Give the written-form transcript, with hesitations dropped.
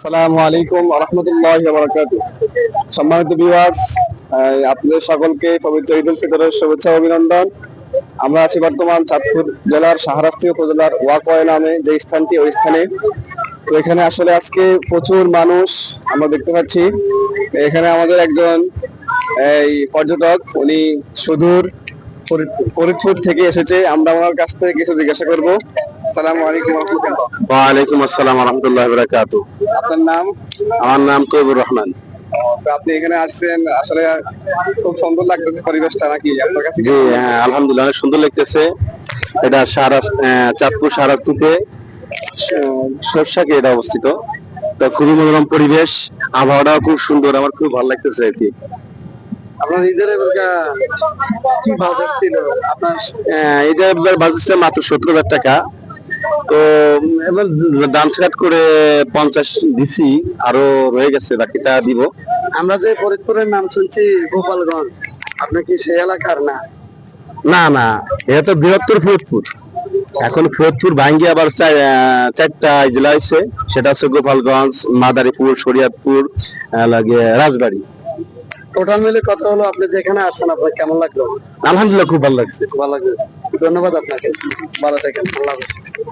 আসসালামু আলাইকুম ওয়া রাহমাতুল্লাহি ওয়া বারাকাতুহু। সম্মানিত ভিউয়ার্স, আপনাদের সকলকে পবিত্র ঈদ উল ফিতরের শুভেচ্ছা ও অভিনন্দন। আমরা আছি বর্তমান চাঁদপুর জেলার শাহরাস্তি উপজেলার ওয়াকওয়ে নামে যে স্থানটি, ওই স্থানে। তো এখানে আসলে আজকে প্রচুর মানুষ আমরা দেখতে পাচ্ছি। এখানে আমাদের একজন পর্যটক, উনি সুদূর ফরিদপুর থেকে এসেছে। আমরা ওনার কাছ থেকে কিছু জিজ্ঞাসা করব। আসসালামু আলাইকুম ওয়া রাহমাতুল্লাহ। ওয়ালাইকুম আসসালাম রহমতুল্লাহ বারাকাতু। আপনার নাম? আমার নাম তৈবুর রহমান। তো আপনি এখানে আসছেন, আসলে খুব সুন্দর লাগতেছে পরিবেশটা, নাকি আপনার কাছে? জি হ্যাঁ, আলহামদুলিল্লাহ অনেক সুন্দর লাগতেছে। এটা চাঁদপুর শাহরাস্তিতে সরষাকে এটা অবস্থিত। তো খুবই মনোরম পরিবেশ, আবহাওয়াটাও খুব সুন্দর, আমার খুব ভালো লাগতেছে আর কি। আপনার ঈদের কি বাজেট ছিল আপনার? এটার বাজেটটা মাত্র 70,000 টাকা। তো এবার দাম ছাট করে 50 দিছি, আরো রয়ে গেছে, বাকিটা দিব। আমরা যে ফরিদপুরের নাম শুনছি গোপালগঞ্জ, আপনি কি সেই এলাকার? না না না, এটা তো বৃহত্তর ফরিদপুর। এখন ফরিদপুর ভাঙ্গি আবার চারটা জেলা হয়েছে, সেটা হচ্ছে গোপালগঞ্জ, মাদারীপুর, শরীয়তপুর, লাগে রাজবাড়ী। টোটাল মিলে কত হলো? আপনি যেখানে আছেন আপনার কেমন লাগলো? আলহামদুলিল্লাহ খুব ভালো লাগছে। ভালো লাগলো, ধন্যবাদ আপনাকে, ভালো থাকেন, আল্লাহ হাফেজ।